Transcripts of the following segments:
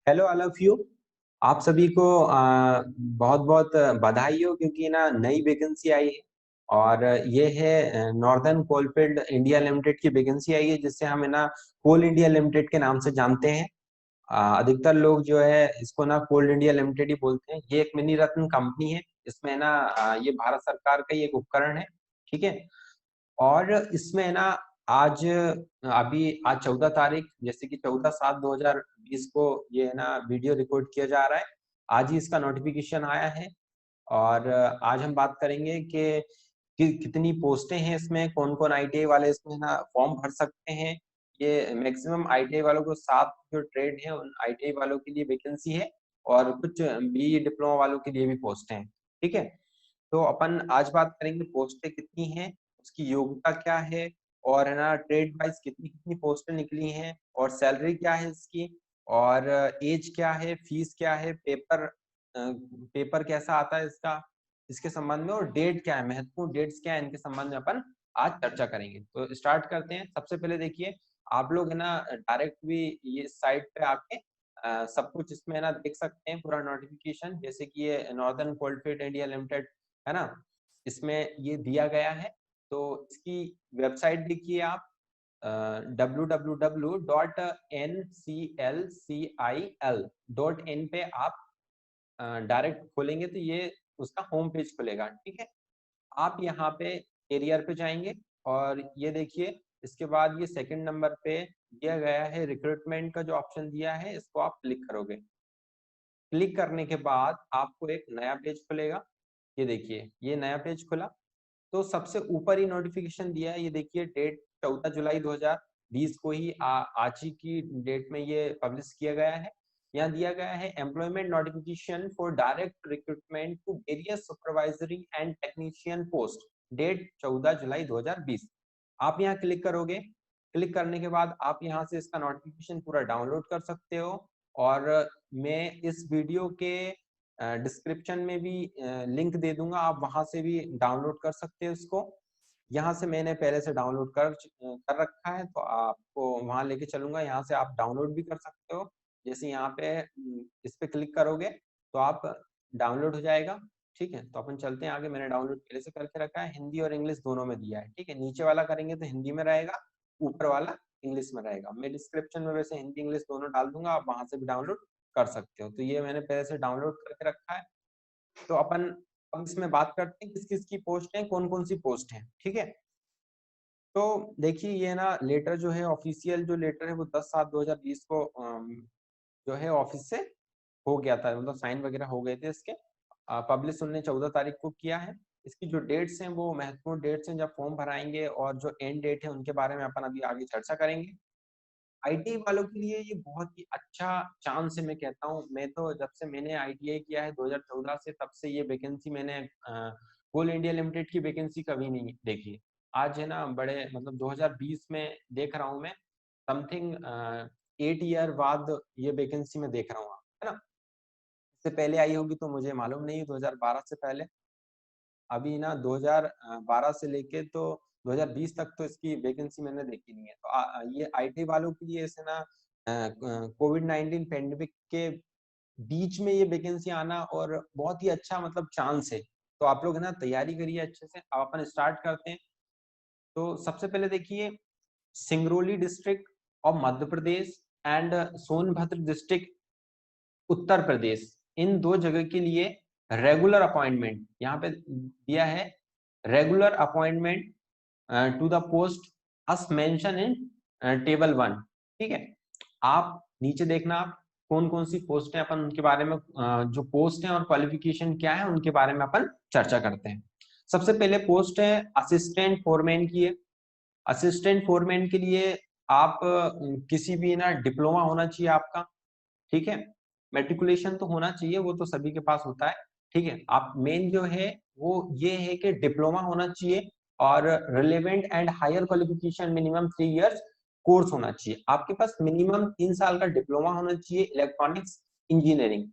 Hello all of you. आप सभी को बहुत बहुत बधाई हो, क्योंकि ना नई वैकेंसी आई है। और ये है नॉर्दर्न कोलफील्ड इंडिया लिमिटेड की वैकेंसी आई है, जिससे हम है ना कोल इंडिया लिमिटेड के नाम से जानते हैं। अधिकतर लोग जो है इसको ना कोल इंडिया लिमिटेड ही बोलते हैं। ये एक मिनी रत्न कंपनी है। इसमें ना ये भारत सरकार का ही एक उपकरण है। ठीक है। और इसमें है ना आज आज 14 तारीख, जैसे कि 14/7/2020 को ये है ना वीडियो रिकॉर्ड किया जा रहा है। आज ही इसका नोटिफिकेशन आया है। और आज हम बात करेंगे कि कितनी पोस्टें हैं इसमें, कौन कौन आईटीआई वाले इसमें ना फॉर्म भर सकते हैं। ये मैक्सिमम आईटीआई वालों को 7 जो ट्रेड है उन आईटीआई वालों के लिए वैकेंसी है। और कुछ बी डिप्लोमा वालों के लिए भी पोस्ट हैं। ठीक है। तो अपन आज बात करेंगे पोस्टें कितनी हैं, उसकी योग्यता क्या है, और है ना ट्रेड वाइज कितनी कितनी पोस्टें निकली हैं, और सैलरी क्या है इसकी, और एज क्या है, फीस क्या है, पेपर कैसा आता है इसका, इसके संबंध में, और डेट क्या है, महत्वपूर्ण डेट्स क्या है, इनके संबंध में अपन आज चर्चा करेंगे। तो स्टार्ट करते हैं। सबसे पहले देखिए, आप लोग है ना डायरेक्ट भी ये साइट पे आके सब कुछ इसमें है ना देख सकते हैं, पूरा नोटिफिकेशन, जैसे कि ये नॉर्दर्न कोलफील्ड इंडिया लिमिटेड है ना, इसमें ये दिया गया है। तो इसकी वेबसाइट देखिए आप, www.nclcil.in पे आप डायरेक्ट खोलेंगे तो ये उसका होम पेज खुलेगा। ठीक है। आप यहाँ पे एरियर पे जाएंगे, और ये देखिए इसके बाद ये सेकंड नंबर पे दिया गया है रिक्रूटमेंट का जो ऑप्शन दिया है, इसको आप क्लिक करोगे। क्लिक करने के बाद आपको एक नया पेज खुलेगा। ये देखिए ये नया पेज खुला। तो सबसे ऊपर ही नोटिफिकेशन दिया है, ये देखिए डेट 14 जुलाई 2020 को ही आज ही की डेट में ये पब्लिश किया गया है। यहाँ दिया गया है employment notification for direct recruitment to various supervisory and technician post, date 14 जुलाई 2020। आप यहाँ क्लिक करोगे। क्लिक करने के बाद आप यहाँ से इसका नोटिफिकेशन पूरा डाउनलोड कर सकते हो। और मैं इस वीडियो के डिस्क्रिप्शन में भी लिंक दे दूंगा, आप वहां से भी डाउनलोड कर सकते हो इसको। यहाँ से मैंने पहले से डाउनलोड कर रखा है, तो आपको वहां लेके चलूंगा, यहाँ से आप डाउनलोड भी कर सकते हो। जैसे यहाँ पे इस पे क्लिक करोगे तो आप डाउनलोड हो जाएगा। ठीक है। तो अपन चलते हैं आगे। मैंने डाउनलोड पहले से करके रखा है, हिंदी और इंग्लिश दोनों में दिया है। ठीक है। नीचे वाला करेंगे तो हिंदी में रहेगा, ऊपर वाला इंग्लिश में रहेगा। मैं डिस्क्रिप्शन में वैसे हिंदी इंग्लिश दोनों डाल दूंगा, आप वहां से भी डाउनलोड कर सकते हो। तो ये मैंने पहले से डाउनलोड करके रखा है। तो अपन अब इसमें बात करते हैं किस किस की पोस्ट है, कौन कौन सी पोस्ट है। ठीक है। तो देखिए ये ना लेटर जो है, ऑफिशियल जो लेटर है वो 10/7/2020 को जो है ऑफिस से हो गया था, मतलब साइन वगैरह हो गए थे इसके। पब्लिश उन्होंने 14 तारीख को किया है। इसकी जो डेट्स हैं वो महत्वपूर्ण डेट्स हैं जब फॉर्म भराएंगे, और जो एंड डेट है उनके बारे में अपन अभी आगे चर्चा करेंगे। आईटीआई वालों के लिए ये बहुत ही अच्छा चांस है, मैं कहता हूँ। मैं तो जब से मैंने आईटीआई किया है 2014 से, तब से ये वैकेंसी मैंने कोल इंडिया लिमिटेड की वैकेंसी कभी नहीं देखी। आज है ना बड़े मतलब 2020 में देख रहा हूँ मैं, समथिंग 8 ईयर बाद ये वैकेंसी में देख रहा हूँ, है ना। इससे पहले आई होगी तो मुझे मालूम नहीं, 2012 से पहले। अभी ना 2012 से लेके तो 2020 तक तो इसकी वैकेंसी मैंने देखी नहीं है। तो ये आईटी वालों के लिए ऐसे ना कोविड-19 पेंडेमिक के बीच में ये वैकेंसी आना और बहुत ही अच्छा मतलब चांस है। तो आप लोग है ना तैयारी करिए अच्छे से। अब अपन स्टार्ट करते हैं। तो सबसे पहले देखिए, Singrauli district of Madhya Pradesh and Sonbhadra district Uttar Pradesh, इन दो जगह के लिए रेगुलर अपॉइंटमेंट यहाँ पे दिया है। Regular appointment to the post as mention in table 1। ठीक है। आप नीचे देखना, आप कौन कौन सी पोस्ट है, अपन उनके बारे में जो पोस्ट है और क्वालिफिकेशन क्या है उनके बारे में अपन चर्चा करते हैं। सबसे पहले पोस्ट है असिस्टेंट फोरमैन की है। असिस्टेंट फोरमैन के लिए आप किसी भी ना डिप्लोमा होना चाहिए आपका। ठीक है। मेट्रिकुलेशन तो होना चाहिए, वो तो सभी के पास होता है। ठीक है। आप मेन जो है वो ये है कि डिप्लोमा होना चाहिए, और relevant and higher qualification minimum 3 years course होना चाहिए। आपके पास मिनिमम 3 साल का डिप्लोमा होना चाहिए इलेक्ट्रॉनिक्स इंजीनियरिंग।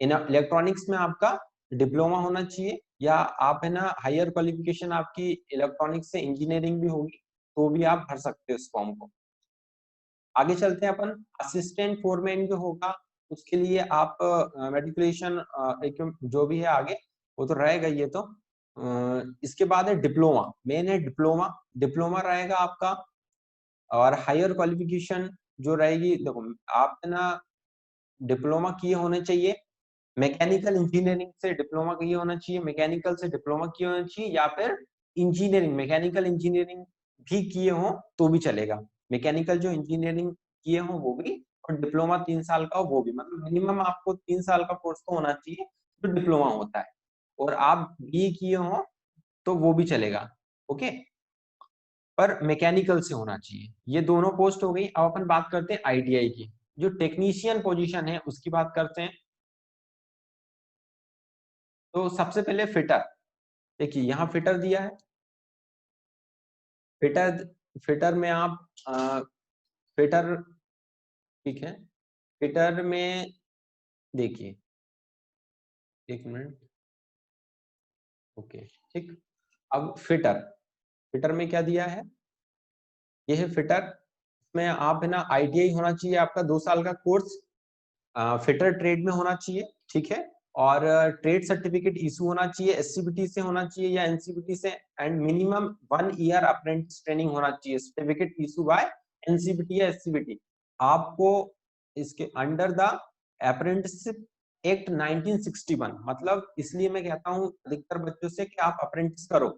इन इलेक्ट्रॉनिक्स में आपका डिप्लोमा होना चाहिए, या आप है ना हायर क्वालिफिकेशन आपकी इलेक्ट्रॉनिक्स से इंजीनियरिंग भी होगी, तो भी आप भर सकते हो इस फॉर्म को। आगे चलते हैं अपन। असिस्टेंट फोरमैन जो होगा उसके लिए आप मेट्रिकुलेशन जो भी है आगे वो तो रहेगा ये तो। इसके बाद है डिप्लोमा, मेन है डिप्लोमा। डिप्लोमा रहेगा आपका, और हायर क्वालिफिकेशन जो रहेगी, देखो आप ना डिप्लोमा किए होने चाहिए, मैकेनिकल इंजीनियरिंग से डिप्लोमा किए होना चाहिए, मैकेनिकल से डिप्लोमा किए होना चाहिए, या फिर इंजीनियरिंग मैकेनिकल इंजीनियरिंग भी किए हो तो भी चलेगा। मैकेनिकल जो इंजीनियरिंग किए हो वो भी, और डिप्लोमा 3 साल का हो वो भी, मतलब मिनिमम आपको 3 साल का कोर्स तो होना चाहिए जो डिप्लोमा होता है। और आप बी किए हो तो वो भी चलेगा, ओके, पर मैकेनिकल से होना चाहिए। ये दोनों पोस्ट हो गई। अब अपन बात करते हैं आईटीआई की, जो टेक्नीशियन पोजीशन है उसकी बात करते हैं। तो सबसे पहले फिटर, देखिए यहाँ फिटर दिया है। फिटर फिटर में आप फिटर, ठीक है, फिटर में देखिए, एक मिनट, ओके, ठीक। अब फिटर, फिटर में क्या दिया है, ये है फिटर में आप है ना आईटीआई होना चाहिए आपका 2 साल का कोर्स, फिटर ट्रेड में होना चाहिए, ठीक है। और ट्रेड सर्टिफिकेट इशू होना चाहिए, एससीबीटी से होना चाहिए या एनसीबीटी से, and minimum 1 year apprentice training होना चाहिए, सर्टिफिकेट इशू बाय एनसीबीटी या एससीबीटी। आपको इसके अंडर द अप्रेंटिसशिप एक्ट 1961, मतलब इसलिए मैं कहता हूँ अधिकतर बच्चों से कि आप अप्रेंटिस करो।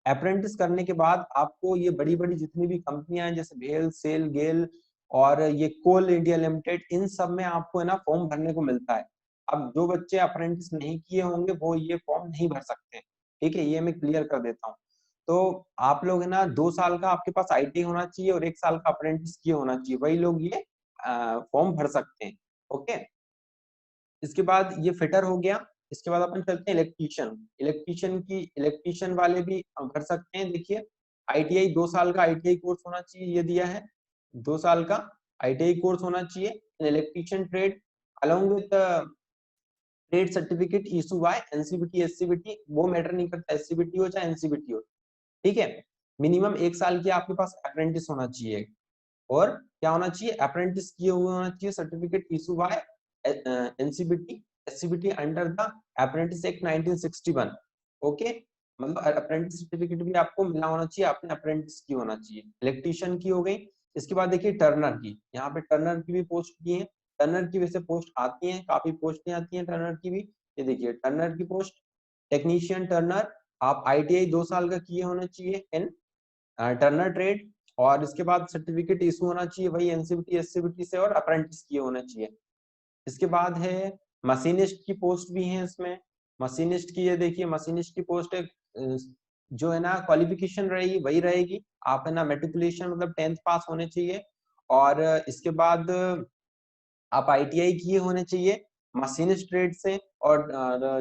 अप्रेंटिस करने के बाद आपको ये बड़ी बड़ी जितनी भी कंपनियां हैं, जैसे भेल, सेल, गेल और ये कोल इंडिया लिमिटेड, इन सब में आपको है ना फॉर्म भरने को मिलता है। अब जो बच्चे अप्रेंटिस नहीं किए होंगे वो ये फॉर्म नहीं भर सकते, ठीक है, ये मैं क्लियर कर देता हूँ। तो आप लोग है ना 2 साल का आपके पास आईटी होना चाहिए और 1 साल का अप्रेंटिस किए होना चाहिए, वही लोग ये फॉर्म भर सकते हैं, ओके। इसके बाद ये फिटर हो गया। इसके बाद अपन चलते हैं इलेक्ट्रीशियन। इलेक्ट्रीशियन वाले भी भर सकते हैं। देखिए आईटीआई 2 साल का आईटीआई कोर्स होना चाहिए, ये दिया है 2 साल का आईटीआई कोर्स होना चाहिए in electrician trade, along with trade certificate issue by NCVT SCVT, वो मैटर नहीं करता एससीबीटी हो चाहे एनसीबीटी हो, ठीक है। मिनिमम 1 साल की आपके पास अप्रेंटिस होना चाहिए, और क्या होना चाहिए, अप्रेंटिस किए हुए होना चाहिए, certificate issue by NCVT SCVT under the apprentice act 1961, okay. मतलब अप्रेंटिस सर्टिफिकेट भी आपको मिला होना चाहिए, आपने अप्रेंटिस की होना चाहिए। इलेक्ट्रीशियन की हो गई। इसके बाद देखिए टर्नर की, यहाँ पे टर्नर की भी पोस्ट की है। टर्नर की वैसे पोस्ट आती है, काफी पोस्टें आती हैं टर्नर की भी। ये देखिए टर्नर की पोस्ट, टेक्नीशियन टर्नर, आप आईटीआई 2 साल का किए होना चाहिए इन टर्नर ट्रेड, और इसके बाद सर्टिफिकेट इशू होना चाहिए वही एनसीबीटी एससीबीटी से, और अप्रेंटिस किए होना चाहिए। इसके बाद है मशीनिस्ट की पोस्ट भी है इसमें। मशीनिस्ट की ये देखिए, मशीनिस्ट की पोस्ट है, जो है ना क्वालिफिकेशन रहेगी वही रहेगी, आप है ना मेट्रिकुलेशन मतलब 10th पास होने चाहिए, और इसके बाद आप आईटीआई किए होने चाहिए मशीनिस्ट ट्रेड से, और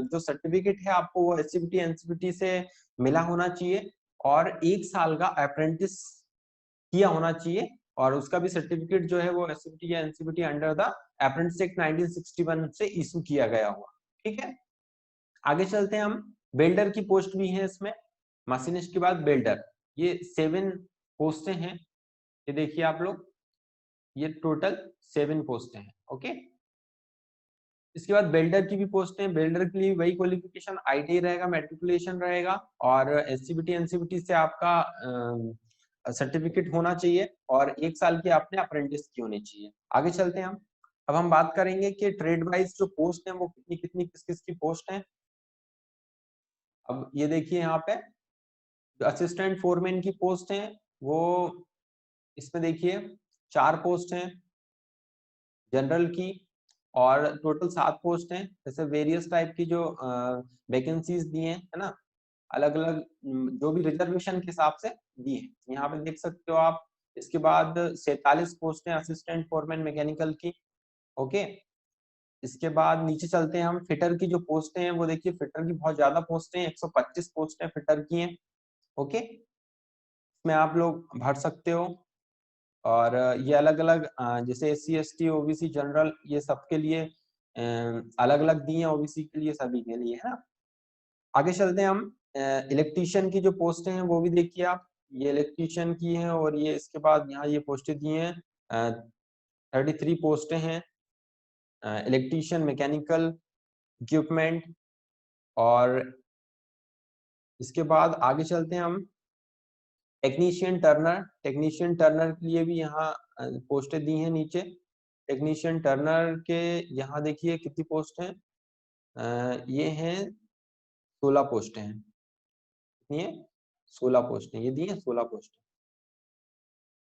जो सर्टिफिकेट है आपको वो एससीबीटी एनसीबीटी से मिला होना चाहिए, और 1 साल का अप्रेंटिस किया होना चाहिए, और उसका भी सर्टिफिकेट जो है वो एससीबीटी या NCBT under the apprentice act 1961 से इशू किया गया हुआ, ठीक है। आगे चलते हैं हम। बिल्डर की पोस्ट भी है इसमें, मशीनिस्ट के बाद बिल्डर, ये 7 पोस्टें हैं। ये देखिए आप लोग, ये टोटल 7 पोस्टें हैं, ओके। इसके बाद बिल्डर की भी पोस्ट है। बिल्डर के लिए वही क्वालिफिकेशन आईटीआई रहेगा, मैट्रिकुलेशन रहेगा, और एससीबीटी एनसीबीटी से आपका सर्टिफिकेट होना चाहिए, और 1 साल की आपने अप्रेंटिस की होनी चाहिए। आगे चलते हैं हम। अब हम बात करेंगे कि ट्रेड वाइज जो पोस्ट है वो कितनी कितनी किस किस की पोस्ट है। अब ये देखिए यहाँ पे असिस्टेंट फोरमैन की पोस्ट है, वो इसमें देखिए 4 पोस्ट हैं जनरल की, और टोटल 7 पोस्ट हैं। जैसे वेरियस टाइप की जो वैकेंसीज दी हैं, है ना, अलग अलग जो भी रिजर्वेशन के हिसाब से दी है, यहाँ पे देख सकते हो आप। इसके बाद 47 पोस्ट हैं असिस्टेंट फोरमैन मैकेनिकल की, ओके। इसके बाद नीचे चलते हैं हम, फिटर की जो पोस्टें हैं वो देखिए, फिटर की बहुत ज्यादा पोस्टें हैं, 125 पोस्टें फिटर की हैं, ओके। इसमें आप लोग भर सकते हो, और ये अलग अलग जैसे एससी एसटी ओबीसी जनरल, ये सबके लिए अलग अलग दी है, ओबीसी के लिए सभी के लिए, है ना। आगे चलते हैं हम। इलेक्ट्रीशियन की जो पोस्टें हैं वो भी देखिए आप, ये इलेक्ट्रीशियन की है, और ये इसके बाद यहाँ ये पोस्टें दी हैं 33 पोस्टें हैं, इलेक्ट्रीशियन, मैकेनिकल इक्विपमेंट। और इसके बाद आगे चलते हैं हम, टेक्नीशियन टर्नर। टेक्नीशियन टर्नर के लिए भी यहाँ पोस्टें दी हैं नीचे। टेक्नीशियन टर्नर के यहाँ देखिए कितनी पोस्ट हैं, ये हैं 16 पोस्टें हैं। कितनी है? 16 पोस्टें, ये दी हैं 16 पोस्टें,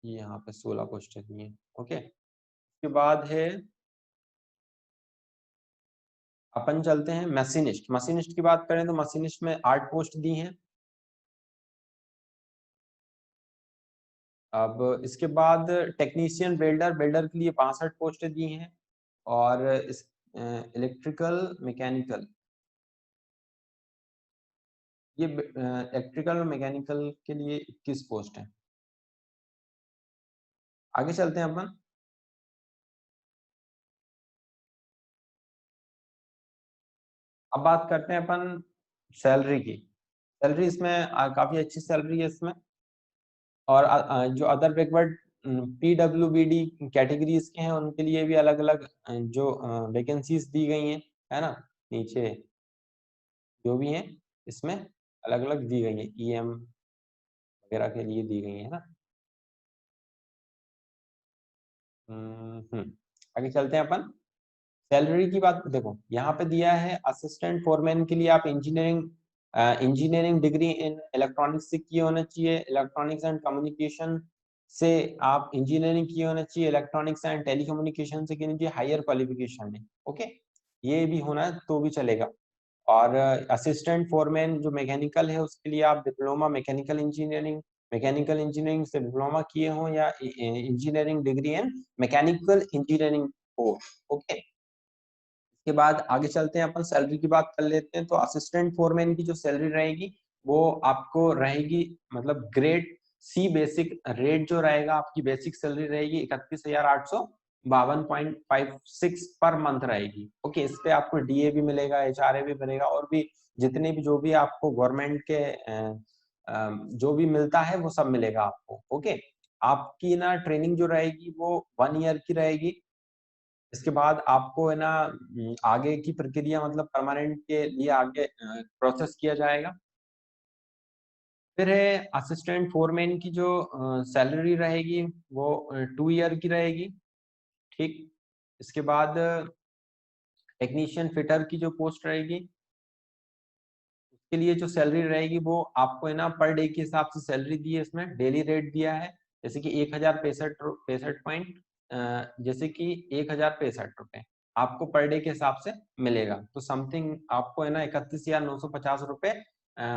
ये यहाँ पे 16 पोस्टें दी हैं। ओके, इसके बाद है अपन चलते हैं मशीनिस्ट। मशीनिस्ट की बात करें तो मशीनिस्ट में 8 पोस्ट दी हैं। अब इसके बाद टेक्नीशियन वेल्डर, वेल्डर के लिए 62 पोस्टें दी हैं। और इस इलेक्ट्रिकल मैकेनिकल, ये इलेक्ट्रिकल मैकेनिकल के लिए 21 पोस्ट है। आगे चलते हैं अपन, अब बात करते हैं अपन सैलरी की। सैलरी इसमें काफी अच्छी सैलरी है इसमें। और जो अदर बैकवर्ड PWBD कैटेगरीज के हैं उनके लिए भी अलग अलग जो वैकेंसीज दी गई हैं, है ना, नीचे जो भी हैं इसमें अलग अलग दी गई है, EM वगैरह के लिए दी गई है ना। आगे चलते हैं अपन, सैलरी की बात देखो, यहाँ पे दिया है असिस्टेंट फोरमैन के लिए आप इंजीनियरिंग डिग्री इन इलेक्ट्रॉनिक्स से किए होना चाहिए, इलेक्ट्रॉनिक्स एंड कम्युनिकेशन से आप इंजीनियरिंग किए होना चाहिए, इलेक्ट्रॉनिक्स एंड टेलीकम्युनिकेशन से किए चाहिए, हायर क्वालिफिकेशन है। ओके, ये भी होना है तो भी चलेगा। और असिस्टेंट फोरमैन जो मैकेनिकल है उसके लिए आप डिप्लोमा मैकेनिकल इंजीनियरिंग से डिप्लोमा किए हों या engineering degree in mechanical engineering हो। ओके, के बाद आगे चलते हैं अपन, सैलरी की बात कर लेते हैं। तो असिस्टेंट फोरमैन की जो सैलरी रहेगी वो आपको रहेगी, मतलब ग्रेड C बेसिक रेट जो रहेगा, आपकी बेसिक सैलरी रहेगी 31,852.56 पर मंथ रहेगी। ओके, इस पे आपको DA भी मिलेगा, HRA भी मिलेगा, और भी जितने भी जो भी आपको गवर्नमेंट के जो भी मिलता है वो सब मिलेगा आपको। ओके, आपकी ना ट्रेनिंग जो रहेगी वो 1 ईयर की रहेगी। इसके बाद आपको है ना आगे की प्रक्रिया, मतलब परमानेंट के लिए आगे प्रोसेस किया जाएगा। फिर है असिस्टेंट फोरमैन की जो सैलरी रहेगी वो 2 ईयर की रहेगी। ठीक, इसके बाद टेक्नीशियन फिटर की जो पोस्ट रहेगी उसके लिए जो सैलरी रहेगी वो आपको है ना पर डे के हिसाब से सैलरी दी है, इसमें डेली रेट दिया है, जैसे कि 1065 पॉइंट, जैसे कि 1065 रुपए आपको पर डे के हिसाब से मिलेगा। तो समथिंग आपको है ना 31,950 रुपए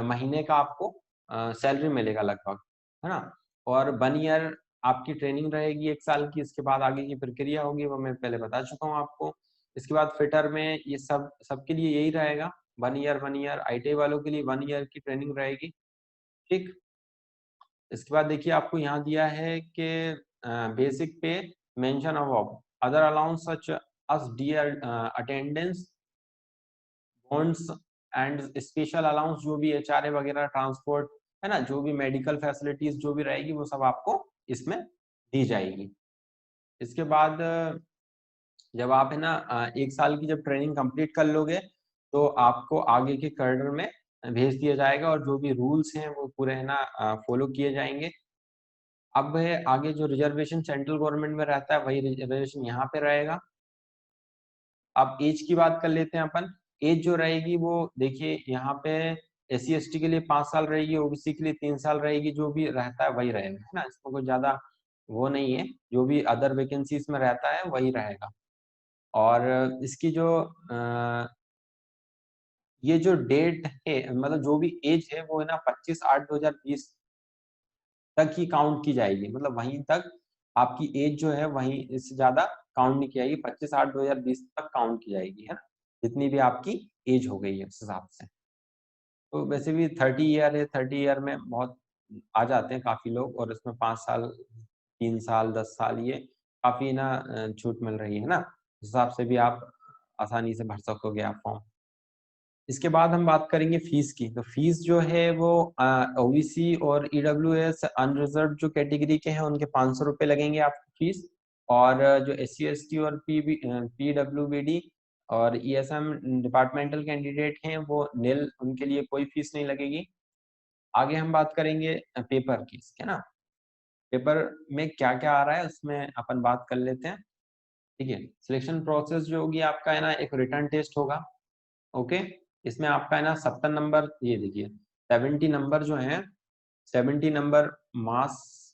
महीने का आपको सैलरी मिलेगा लगभग, है ना। और 1 ईयर आपकी ट्रेनिंग रहेगी 1 साल की। इसके बाद आगे की प्रक्रिया होगी वो मैं पहले बता चुका हूँ आपको। इसके बाद फिटर में ये सबके लिए यही रहेगा, 1 ईयर ITI वालों के लिए 1 ईयर की ट्रेनिंग रहेगी। ठीक, इसके बाद देखिए आपको यहाँ दिया है कि basic pay mention above other allowance such as dear attendance bonds and special allowance, जो भी HRA वगैरह, ट्रांसपोर्ट, है ना, जो भी मेडिकल फैसिलिटीज जो भी रहेगी वो सब आपको इसमें दी जाएगी। इसके बाद जब आप है ना 1 साल की जब ट्रेनिंग कंप्लीट कर लोगे तो आपको आगे के कैडर में भेज दिया जाएगा, और जो भी रूल्स हैं वो पूरे है ना फॉलो किए जाएंगे। अब है आगे जो रिजर्वेशन सेंट्रल गवर्नमेंट में रहता है वही रिजर्वेशन यहाँ पे रहेगा। अब एज की बात कर लेते हैं अपन। एज जो रहेगी वो देखिए यहाँ पे SC ST के लिए 5 साल रहेगी, OBC के लिए 3 साल रहेगी, जो भी रहता है वही रहेगा, है ना, इसमें कोई ज्यादा वो नहीं है, जो भी अदर वैकेंसीज में रहता है वही रहेगा। और इसकी जो ये जो डेट है, मतलब जो भी एज है वो है ना 25/8/2020 तक ही काउंट की जाएगी, मतलब वहीं तक आपकी एज जो है वहीं, इससे ज्यादा काउंट नहीं की जाएगी, 25/8/2020 तक काउंट की जाएगी, है ना, जितनी भी आपकी एज हो गई है उस हिसाब से। तो वैसे भी 30 ईयर है, 30 ईयर में बहुत आ जाते हैं काफी लोग, और इसमें 5 साल, 3 साल, 10 साल, ये काफी ना छूट मिल रही है ना, उस हिसाब से भी आप आसानी से भर सकोगे आप फॉर्म। इसके बाद हम बात करेंगे फीस की। तो फीस जो है वो OBC और EWS अनरिजर्व जो कैटेगरी के हैं उनके 500 रुपए लगेंगे आपकी फीस। और जो SC/ST और PWBD और ESM डिपार्टमेंटल कैंडिडेट हैं वो निल, उनके लिए कोई फीस नहीं लगेगी। आगे हम बात करेंगे पेपर की, है ना। पेपर में क्या क्या आ रहा है उसमें अपन बात कर लेते हैं। ठीक है, सिलेक्शन प्रोसेस जो होगी आपका है ना, एक रिटर्न टेस्ट होगा। ओके, इसमें आपका है ना 70 नंबर, ये देखिए 70 नंबर जो है, 70 नंबर मास,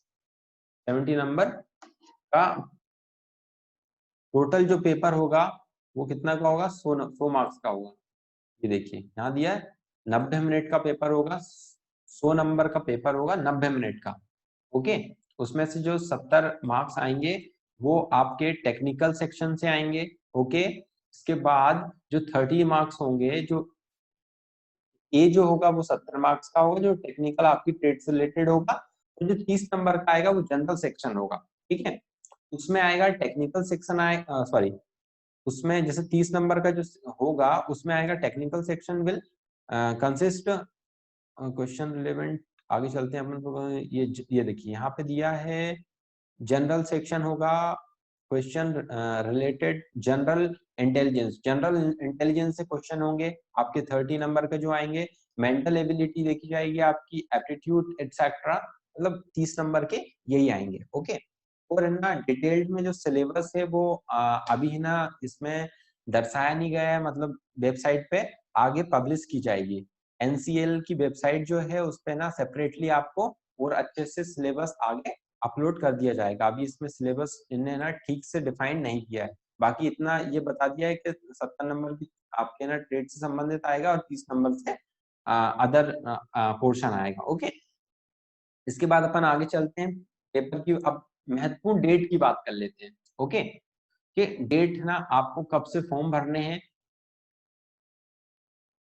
70 नंबर का टोटल जो पेपर होगा वो कितना का होगा, 100 मार्क्स का होगा। ये देखिए यहाँ दिया है 90 मिनट का पेपर होगा, 100 नंबर का पेपर होगा 90 मिनट का। ओके, उसमें से जो 70 मार्क्स आएंगे वो आपके टेक्निकल सेक्शन से आएंगे। ओके, इसके बाद जो 30 मार्क्स होंगे, जो ए जो होगा वो 70 मार्क्स का होगा, जो टेक्निकल आपकी ट्रेड से रिलेटेड होगा। और जो 30 नंबर का आएगा वो जनरल सेक्शन होगा। ठीक है, उसमें आएगा टेक्निकल सेक्शन आएगा, सॉरी, उसमें जैसे 30 नंबर का जो होगा उसमें आएगा technical section will consist question relevant. आगे चलते हैं अपन लोग, ये देखिए यहाँ पे दिया है जनरल सेक्शन होगा, question related general intelligence, general intelligence से क्वेश्चन होंगे आपके 30 नंबर के जो आएंगे। मेंटल एबिलिटी देखी जाएगी आपकी, एप्टीट्यूड एटसेट्रा, मतलब 30 नंबर के यही आएंगे। ओके, और है ना डिटेल्ड में जो सिलेबस है वो अभी है ना इसमें दर्शाया नहीं गया है, मतलब वेबसाइट पे आगे पब्लिश की जाएगी। NCL की वेबसाइट जो है उस पे ना सेपरेटली आपको और अच्छे से सिलेबस आगे अपलोड कर दिया जाएगा। अभी इसमें सिलेबस इन्हें ना ठीक से डिफाइन नहीं किया है, बाकी इतना ये बता दिया है कि 70 नंबर की आपके ना ट्रेड से संबंधित आएगा और 30 नंबर से अदर पोर्शन आएगा। ओके, इसके बाद अपन आगे चलते हैं पेपर की, अब महत्वपूर्ण डेट की बात कर लेते हैं। ओके, कि डेट ना आपको कब से फॉर्म भरने हैं,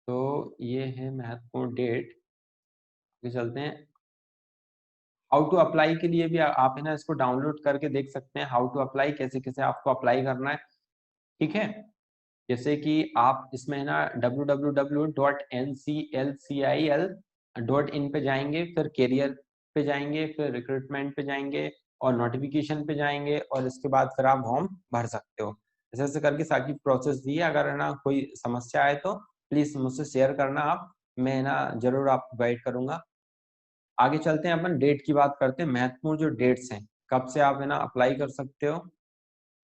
तो ये है महत्वपूर्ण डेट। आगे चलते हैं, हाउ टू अप्लाई के लिए भी आप है ना इसको डाउनलोड करके देख सकते हैं, हाउ टू अप्लाई, कैसे कैसे आपको अप्लाई करना है। ठीक है, जैसे कि आप इसमें ना www.nclcil.in पे जाएंगे, फिर कैरियर पे जाएंगे, फिर रिक्रूटमेंट पे जाएंगे और नोटिफिकेशन पे जाएंगे, और इसके बाद फिर आप फॉर्म भर सकते हो। ऐसे ऐसे करके सारी प्रोसेस दी है। अगर है ना कोई समस्या आए तो प्लीज मुझसे शेयर करना आप, मैं ना जरूर आपको गाइड करूंगा। आगे चलते हैं, अपन डेट की बात करते हैं, महत्वपूर्ण जो डेट्स हैं कब से आप है ना अप्लाई कर सकते हो।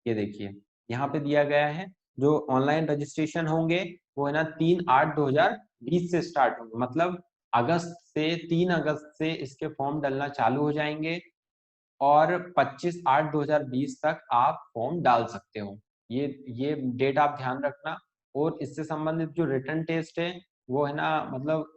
ये देखिए यहाँ पे दिया गया है, जो ऑनलाइन रजिस्ट्रेशन होंगे वो है ना 3/8/2020 से स्टार्ट होंगे, मतलब अगस्त से 3 अगस्त से इसके फॉर्म डलना चालू हो जाएंगे और 25/8/2020 तक आप फॉर्म डाल सकते हो। ये डेट आप ध्यान रखना। और इससे संबंधित जो रिटर्न टेस्ट है वो है ना, मतलब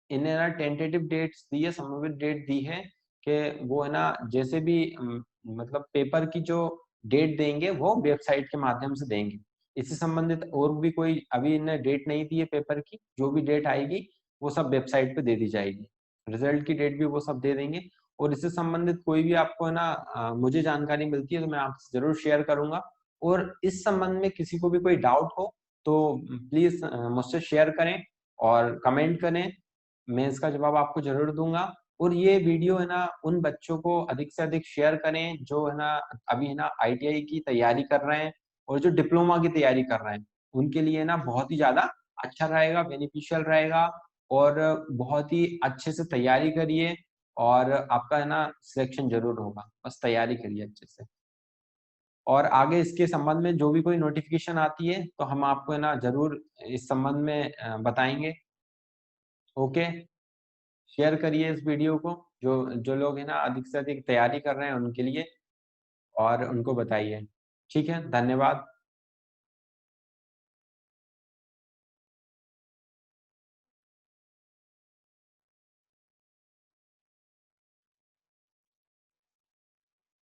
इन्हें ना टेंटेटिव डेट्स दी है, संभावित डेट दी है कि वो है ना जैसे भी मतलब पेपर की जो डेट देंगे वो वेबसाइट के माध्यम से देंगे। इससे संबंधित और भी कोई अभी इन्हें डेट नहीं दी है पेपर की, जो भी डेट आएगी वो सब वेबसाइट पे दे दी जाएगी। रिजल्ट की डेट भी वो सब दे देंगे। और इससे संबंधित कोई भी आपको है ना मुझे जानकारी मिलती है तो मैं आपसे जरूर शेयर करूंगा। और इस संबंध में किसी को भी कोई डाउट हो तो प्लीज मुझसे शेयर करें और कमेंट करें, मैं इसका जवाब आपको जरूर दूंगा। और ये वीडियो है ना उन बच्चों को अधिक से अधिक शेयर करें जो है ना अभी है ना ITI की तैयारी कर रहे हैं और जो डिप्लोमा की तैयारी कर रहे हैं, उनके लिए ना बहुत ही ज्यादा अच्छा रहेगा, बेनिफिशियल रहेगा। और बहुत ही अच्छे से तैयारी करिए और आपका है ना सिलेक्शन जरूर होगा, बस तैयारी करिए अच्छे से। और आगे इसके संबंध में जो भी कोई नोटिफिकेशन आती है तो हम आपको है ना जरूर इस संबंध में बताएंगे। ओके, शेयर करिए इस वीडियो को, जो जो लोग है ना अधिक से अधिक तैयारी कर रहे हैं उनके लिए, और उनको बताइए। ठीक है, धन्यवाद।